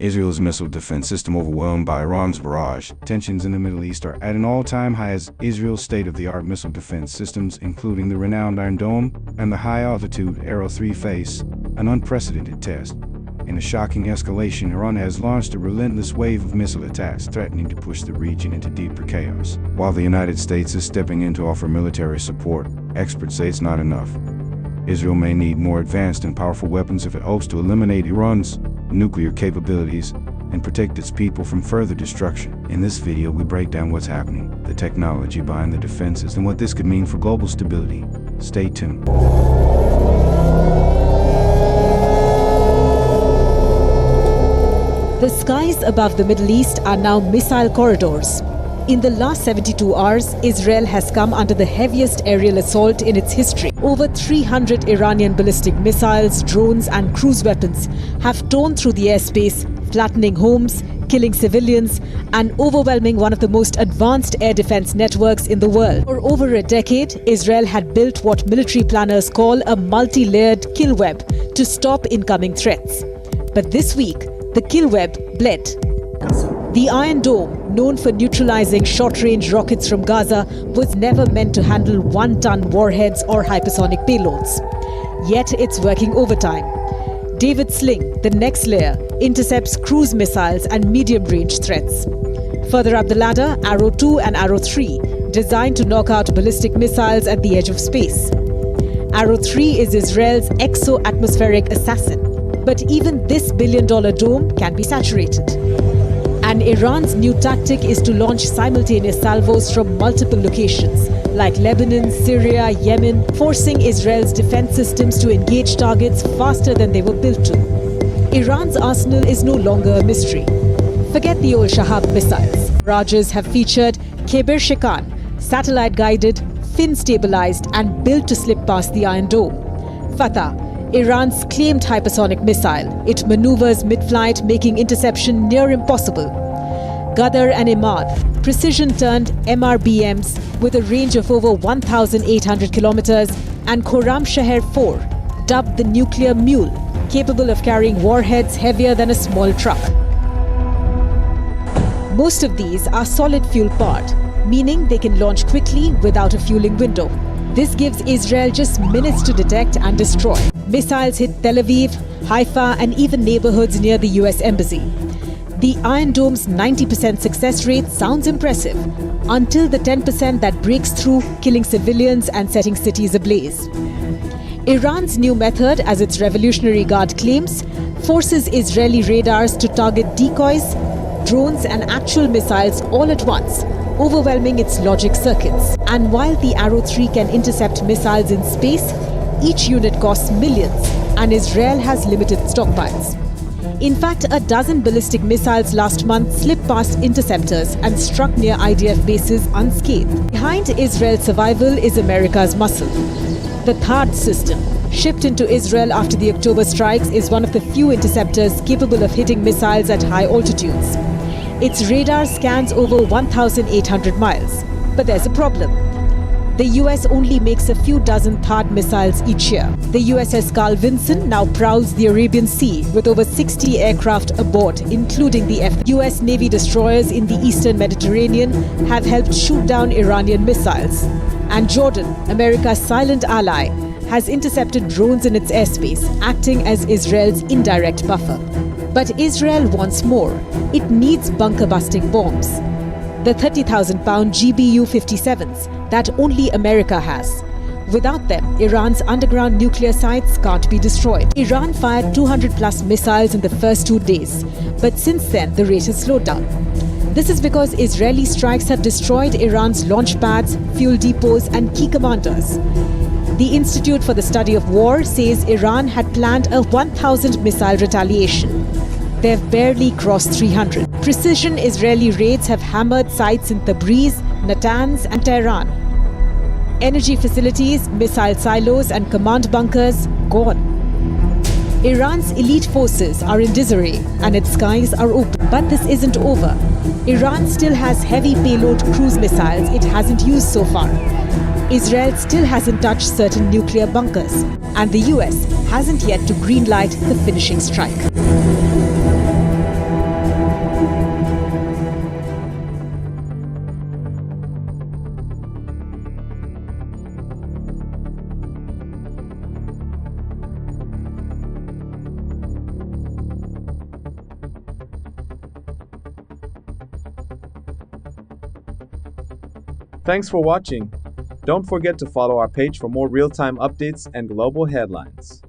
Israel's missile defense system overwhelmed by Iran's Barrage. Tensions in the Middle East are at an all-time high as Israel's state-of-the-art missile defense systems, including the renowned Iron Dome and the high-altitude Arrow 3, face an unprecedented test. In a shocking escalation, Iran has launched a relentless wave of missile attacks, threatening to push the region into deeper chaos. While the United States is stepping in to offer military support, experts say it's not enough. Israel may need more advanced and powerful weapons if it hopes to eliminate Iran's nuclear capabilities and protect its people from further destruction. In this video, we break down what's happening, the technology behind the defenses, and what this could mean for global stability. Stay tuned. The skies above the Middle East are now missile corridors. In the last 72 hours, Israel has come under the heaviest aerial assault in its history. Over 300 Iranian ballistic missiles, drones and cruise weapons have torn through the airspace, flattening homes, killing civilians and overwhelming one of the most advanced air defense networks in the world. For over a decade, Israel had built what military planners call a multi-layered kill web to stop incoming threats. But this week, the kill web bled. The Iron Dome, known for neutralizing short-range rockets from Gaza, was never meant to handle one-ton warheads or hypersonic payloads. Yet it's working overtime. David Sling, the next layer, intercepts cruise missiles and medium-range threats. Further up the ladder, Arrow 2 and Arrow 3, designed to knock out ballistic missiles at the edge of space. Arrow 3 is Israel's exo-atmospheric assassin. But even this billion-dollar dome can be saturated. And Iran's new tactic is to launch simultaneous salvos from multiple locations, like Lebanon, Syria, Yemen, forcing Israel's defense systems to engage targets faster than they were built to. Iran's arsenal is no longer a mystery. Forget the old Shahab missiles. Barrages have featured Keber Shekan, satellite-guided, fin-stabilized and built to slip past the Iron Dome. Fatah, Iran's claimed hypersonic missile. It maneuvers mid-flight, making interception near impossible. Ghadar and Imad, precision-turned MRBMs with a range of over 1,800 kilometers, and Khorram Shaher 4, dubbed the nuclear mule, capable of carrying warheads heavier than a small truck. Most of these are solid fuel-powered, meaning they can launch quickly without a fueling window. This gives Israel just minutes to detect and destroy. Missiles hit Tel Aviv, Haifa and even neighborhoods near the US Embassy. The Iron Dome's 90% success rate sounds impressive, until the 10% that breaks through, killing civilians and setting cities ablaze. Iran's new method, as its Revolutionary Guard claims, forces Israeli radars to target decoys, drones and actual missiles all at once, overwhelming its logic circuits. And while the Arrow 3 can intercept missiles in space, each unit costs millions, and Israel has limited stockpiles. In fact, a dozen ballistic missiles last month slipped past interceptors and struck near IDF bases unscathed. Behind Israel's survival is America's muscle. The THAAD system, shipped into Israel after the October strikes, is one of the few interceptors capable of hitting missiles at high altitudes. Its radar scans over 1,800 miles. But there's a problem. The US only makes a few dozen THAAD missiles each year. The USS Carl Vinson now prowls the Arabian Sea with over 60 aircraft aboard, including the US Navy destroyers in the eastern Mediterranean have helped shoot down Iranian missiles. And Jordan, America's silent ally, has intercepted drones in its airspace, acting as Israel's indirect buffer. But Israel wants more. It needs bunker-busting bombs. The 30,000-pound GBU-57s that only America has. Without them, Iran's underground nuclear sites can't be destroyed. Iran fired 200-plus missiles in the first 2 days, but since then the rate has slowed down. This is because Israeli strikes have destroyed Iran's launch pads, fuel depots and key commanders. The Institute for the Study of War says Iran had planned a 1,000 missile retaliation. They've barely crossed 300. Precision Israeli raids have hammered sites in Tabriz, Natanz and Tehran. Energy facilities, missile silos and command bunkers gone. Iran's elite forces are in disarray and its skies are open. But this isn't over. Iran still has heavy payload cruise missiles it hasn't used so far. Israel still hasn't touched certain nuclear bunkers. And the US hasn't yet to greenlight the finishing strike. Thanks for watching. Don't forget to follow our page for more real-time updates and global headlines.